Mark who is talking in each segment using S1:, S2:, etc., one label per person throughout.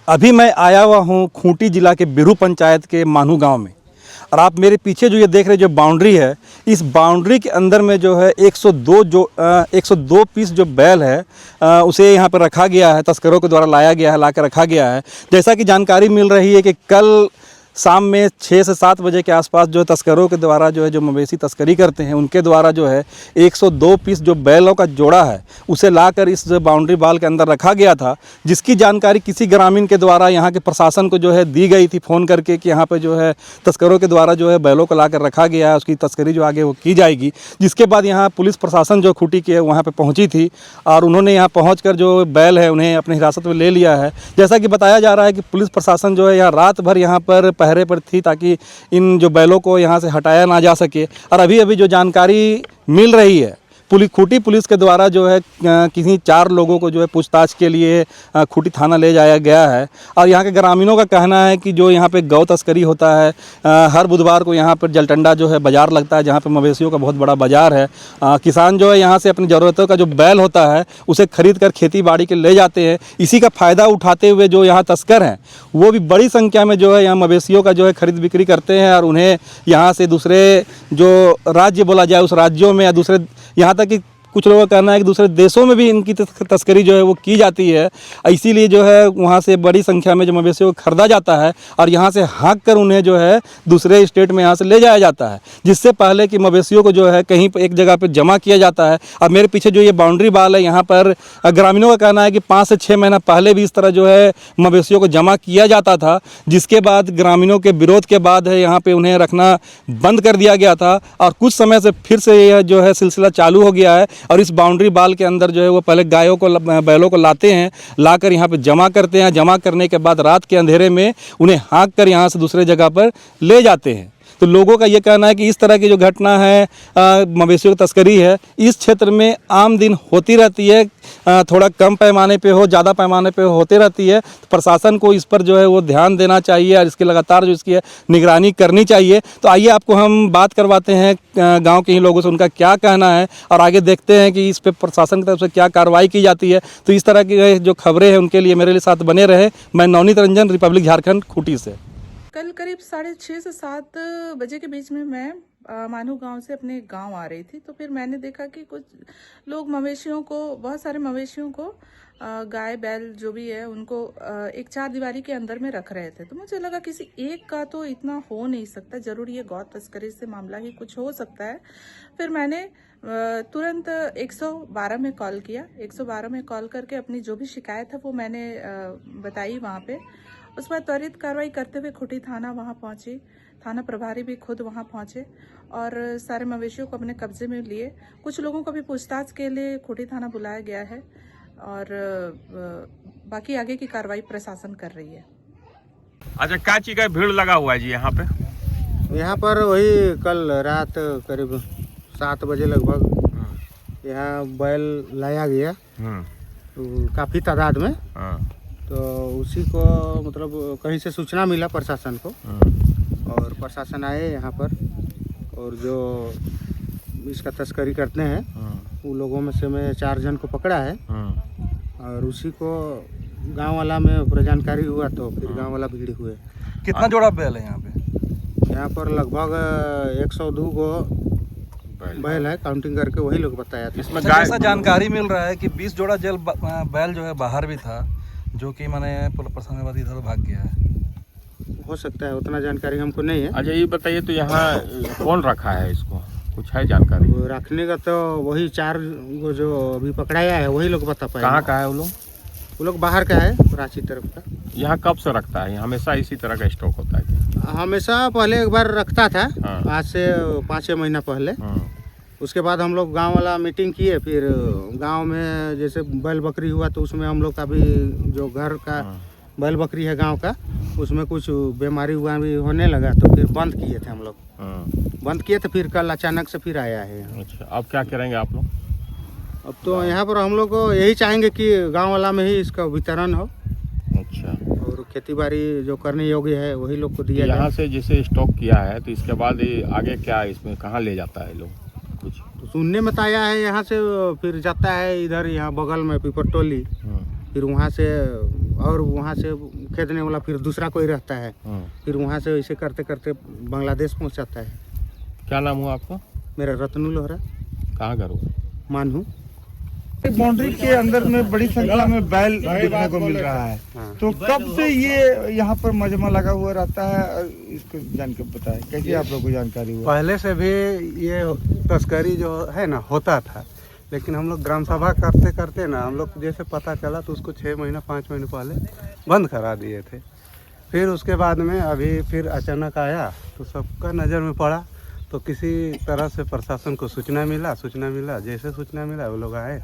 S1: अभी मैं आया हुआ हूँ खूंटी जिला के बिरू पंचायत के मानू गांव में, और आप मेरे पीछे जो ये देख रहे जो बाउंड्री है, इस बाउंड्री के अंदर में जो है 102 पीस जो बैल है उसे यहाँ पर रखा गया है, तस्करों के द्वारा लाया गया है, ला कर रखा गया है। जैसा कि जानकारी मिल रही है कि कल शाम में 6 से 7 बजे के आसपास जो तस्करों के द्वारा जो है जो मवेशी तस्करी करते हैं उनके द्वारा जो है 102 पीस जो बैलों का जोड़ा है उसे लाकर इस बाउंड्री वाल के अंदर रखा गया था, जिसकी जानकारी किसी ग्रामीण के द्वारा यहाँ के प्रशासन को जो है दी गई थी फ़ोन करके कि यहाँ पे जो है तस्करों के द्वारा जो है बैलों को लाकर रखा गया है, उसकी तस्करी जो आगे वो की जाएगी। जिसके बाद यहाँ पुलिस प्रशासन जो खूंटी की है वहाँ पर पहुँची थी और उन्होंने यहाँ पहुँच कर जो बैल है उन्हें अपनी हिरासत में ले लिया है। जैसा कि बताया जा रहा है कि पुलिस प्रशासन जो है यहाँ रात भर यहाँ पर पहरे पर थी ताकि इन जो बैलों को यहाँ से हटाया ना जा सके। और अभी जो जानकारी मिल रही है खूंटी पुलिस के द्वारा जो है किसी 4 लोगों को जो है पूछताछ के लिए खूंटी थाना ले जाया गया है। और यहाँ के ग्रामीणों का कहना है कि जो यहाँ पे गौ तस्करी होता है, हर बुधवार को यहाँ पर जलटंडा जो है बाज़ार लगता है जहाँ पे मवेशियों का बहुत बड़ा बाज़ार है। किसान जो है यहाँ से अपनी ज़रूरतों का जो बैल होता है उसे खरीद कर खेती बाड़ी के ले जाते हैं। इसी का फ़ायदा उठाते हुए जो यहाँ तस्कर हैं वो भी बड़ी संख्या में जो है यहाँ मवेशियों का जो है खरीद बिक्री करते हैं और उन्हें यहाँ से दूसरे जो राज्य बोला जाए उस राज्यों में या दूसरे, यहाँ तक कि कुछ लोगों का कहना है कि दूसरे देशों में भी इनकी तस्करी जो है वो की जाती है। इसीलिए जो है वहाँ से बड़ी संख्या में जो मवेशियों को खरीदा जाता है और यहाँ से हाँक कर उन्हें जो है दूसरे स्टेट में यहाँ से ले जाया जाता है, जिससे पहले कि मवेशियों को जो है कहीं पर एक जगह पर जमा किया जाता है। और मेरे पीछे जो ये बाउंड्री वाल है यहाँ पर ग्रामीणों का कहना है कि 5 से 6 महीना पहले भी इस तरह जो है मवेशियों को जमा किया जाता था, जिसके बाद ग्रामीणों के विरोध के बाद है यहाँ पे उन्हें रखना बंद कर दिया गया था। और कुछ समय से फिर से यह जो है सिलसिला चालू हो गया है और इस बाउंड्री वाल के अंदर जो है वो पहले बैलों को लाते हैं, लाकर यहाँ पे जमा करते हैं। जमा करने के बाद रात के अंधेरे में उन्हें हाँक कर यहाँ से दूसरे जगह पर ले जाते हैं। तो लोगों का ये कहना है कि इस तरह की जो घटना है मवेशियों की तस्करी है इस क्षेत्र में आम दिन होती रहती है, थोड़ा कम पैमाने पे हो ज़्यादा पैमाने पे होते रहती है। तो प्रशासन को इस पर जो है वो ध्यान देना चाहिए और इसकी लगातार जो इसकी है निगरानी करनी चाहिए। तो आइए आपको हम बात करवाते हैं गांव के ही लोगों से, उनका क्या कहना है और आगे देखते हैं कि इस पर प्रशासन की तरफ से क्या कार्रवाई की जाती है। तो इस तरह की जो खबरें हैं उनके लिए मेरे लिए साथ बने रहे। मैं नवनीत रंजन, रिपब्लिक झारखंड, खूंटी से।
S2: कल करीब 6:30 से 7 बजे के बीच में मैं मानू गांव से अपने गांव आ रही थी। तो फिर मैंने देखा कि कुछ लोग मवेशियों को, बहुत सारे मवेशियों को, गाय बैल जो भी है उनको एक 4 दीवारी के अंदर में रख रहे थे। तो मुझे लगा किसी एक का तो इतना हो नहीं सकता, जरूर ये गौ तस्करी से मामला ही कुछ हो सकता है। फिर मैंने तुरंत 112 में कॉल किया। 112 में कॉल करके अपनी जो भी शिकायत है वो मैंने बताई वहाँ पे। उस पर त्वरित कार्रवाई करते हुए खूंटी थाना वहाँ पहुँची। थाना प्रभारी भी खुद वहाँ पहुँचे और सारे मवेशियों को अपने कब्जे में लिए। कुछ लोगों को भी पूछताछ के लिए खूंटी थाना बुलाया गया है और बाकी आगे की कार्रवाई प्रशासन कर रही है।
S3: अच्छा, क्या चीज का भीड़ लगा हुआ है जी यहाँ पे?
S4: यहाँ पर वही कल रात करीब 7 बजे लगभग यहाँ बैल लाया गया काफ़ी तादाद में। तो उसी को मतलब कहीं से सूचना मिला प्रशासन को और प्रशासन आए यहाँ पर और जो इसका तस्करी करते हैं उन लोगों में से मैं 4 जन को पकड़ा है और उसी को गांव वाला में पूरा जानकारी हुआ तो फिर गांव वाला भीड़ हुए।
S1: कितना जोड़ा बैल है यहाँ पे?
S4: यहाँ पर लगभग 102 गो बैल है, काउंटिंग करके वही लोग बताया था।
S1: इसमें जैसा जानकारी मिल रहा है कि 20 जोड़ा बैल जो है बाहर भी था, जो कि मैंने प्रशासन के बाद इधर भाग गया है।
S4: हो सकता है, उतना जानकारी हमको नहीं है।
S3: अच्छा, ये बताइए तो यहाँ कौन रखा है इसको, कुछ है जानकारी?
S4: रखने का तो वही 4 गो जो अभी पकड़ाया है वही लोग बता पाए।
S3: कहाँ का है वो लोग
S4: बाहर का है, रांची तरफ का।
S3: यहाँ कब से रखता है? हमेशा इसी तरह का स्टॉक होता है क्या?
S4: हमेशा पहले एक बार रखता था, आज से 5-6 महीना पहले। उसके बाद हम लोग गांव वाला मीटिंग किए, फिर गांव में जैसे बैल बकरी हुआ तो उसमें हम लोग का भी जो घर का बैल बकरी है गांव का, उसमें कुछ बीमारी हुआ भी होने लगा तो फिर बंद किए थे हम लोग। बंद किए थे, फिर कल अचानक से फिर आया है।
S3: अच्छा, अब क्या करेंगे आप लोग?
S4: अब तो यहाँ पर हम लोग को यही चाहेंगे कि गांव वाला में ही इसका वितरण हो।
S3: अच्छा,
S4: और खेती बाड़ी जो करने योग्य है वही लोग को दिया।
S3: यहाँ से जैसे स्टॉक किया है तो इसके बाद आगे क्या इसमें कहाँ ले जाता है लोग? कुछ
S4: तो सुनने में आया है यहाँ से फिर जाता है इधर, यहाँ बगल में पीपरटोली, फिर वहाँ से और वहाँ से खेदने वाला फिर दूसरा कोई रहता है, फिर वहाँ से ऐसे करते करते बांग्लादेश पहुँच जाता है।
S3: क्या नाम हुआ आपका?
S4: मेरा रत्नू लोहरा,
S3: कहाँ घर हुआ?
S4: मानहू।
S5: बाउंड्री के अंदर में बड़ी संख्या में बैल देखने को मिल रहा है।
S4: हाँ।
S5: तो कब से ये यहाँ पर मजमा लगा हुआ रहता है, इसको जान के बताएं, कैसे आप लोग को जानकारी हुआ?
S6: पहले से भी ये तस्करी जो है ना होता था, लेकिन हम लोग ग्राम सभा करते करते ना हम लोग जैसे पता चला तो उसको 6 महीना 5 महीने पहले बंद करा दिए थे। फिर उसके बाद में अभी फिर अचानक आया तो सबका नज़र में पड़ा, तो किसी तरह से प्रशासन को सूचना मिला, जैसे सूचना मिला वो लोग आए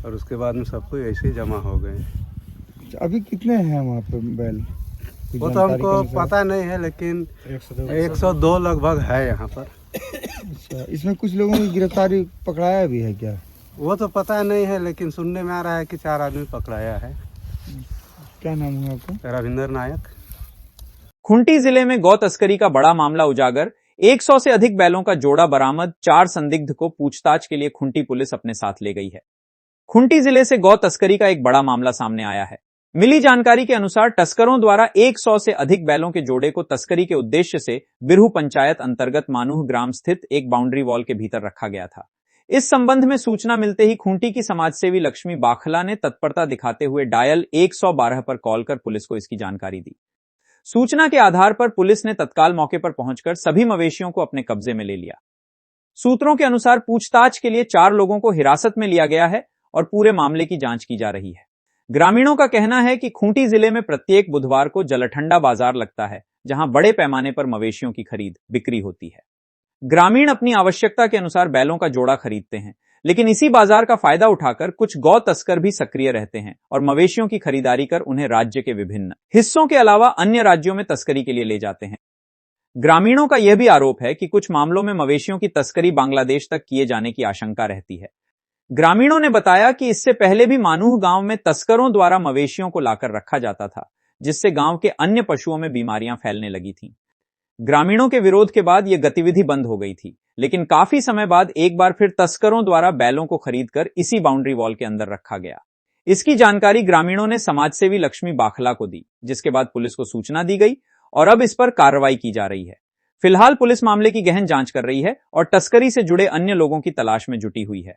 S6: और उसके बाद में सब कोई ऐसे ही जमा हो गए।
S5: अभी कितने हैं वहाँ पे बैल? कुछ
S6: वो तो
S5: जानकारी
S6: हमको
S5: के अनुसार?
S6: पता नहीं है, लेकिन 102 लगभग है यहाँ पर।
S5: अच्छा, इसमें कुछ लोगों की गिरफ्तारी पकड़ाया भी है क्या?
S6: वो तो पता नहीं है, लेकिन सुनने में आ रहा है कि 4 आदमी पकड़ाया है।
S5: क्या नाम हुआ आपका?
S6: रविंदर नायक।
S7: खूंटी जिले में गौ तस्करी का बड़ा मामला उजागर। 100 से अधिक बैलों का जोड़ा बरामद। 4 संदिग्ध को पूछताछ के लिए खूंटी पुलिस अपने साथ ले गई है। खूंटी जिले से गौ तस्करी का एक बड़ा मामला सामने आया है। मिली जानकारी के अनुसार तस्करों द्वारा 100 से अधिक बैलों के जोड़े को तस्करी के उद्देश्य से बिरहू पंचायत अंतर्गत मानूह ग्राम स्थित एक बाउंड्री वॉल के भीतर रखा गया था। इस संबंध में सूचना मिलते ही खूंटी की समाजसेवी लक्ष्मी बाखला ने तत्परता दिखाते हुए डायल 112 पर कॉल कर पुलिस को इसकी जानकारी दी। सूचना के आधार पर पुलिस ने तत्काल मौके पर पहुंचकर सभी मवेशियों को अपने कब्जे में ले लिया। सूत्रों के अनुसार पूछताछ के लिए 4 लोगों को हिरासत में लिया गया है और पूरे मामले की जांच की जा रही है। ग्रामीणों का कहना है कि खूंटी जिले में प्रत्येक बुधवार को जलठंडा बाजार लगता है, जहां बड़े पैमाने पर मवेशियों की खरीद बिक्री होती है। ग्रामीण अपनी आवश्यकता के अनुसार बैलों का जोड़ा खरीदते हैं, लेकिन इसी बाजार का फायदा उठाकर कुछ गौ तस्कर भी सक्रिय रहते हैं और मवेशियों की खरीदारी कर उन्हें राज्य के विभिन्न हिस्सों के अलावा अन्य राज्यों में तस्करी के लिए ले जाते हैं। ग्रामीणों का यह भी आरोप है कि कुछ मामलों में मवेशियों की तस्करी बांग्लादेश तक किए जाने की आशंका रहती है। ग्रामीणों ने बताया कि इससे पहले भी मानूह गांव में तस्करों द्वारा मवेशियों को लाकर रखा जाता था, जिससे गांव के अन्य पशुओं में बीमारियां फैलने लगी थीं। ग्रामीणों के विरोध के बाद यह गतिविधि बंद हो गई थी, लेकिन काफी समय बाद एक बार फिर तस्करों द्वारा बैलों को खरीदकर इसी बाउंड्री वॉल के अंदर रखा गया। इसकी जानकारी ग्रामीणों ने समाजसेवी लक्ष्मी बाखला को दी, जिसके बाद पुलिस को सूचना दी गई और अब इस पर कार्रवाई की जा रही है। फिलहाल पुलिस मामले की गहन जांच कर रही है और तस्करी से जुड़े अन्य लोगों की तलाश में जुटी हुई है।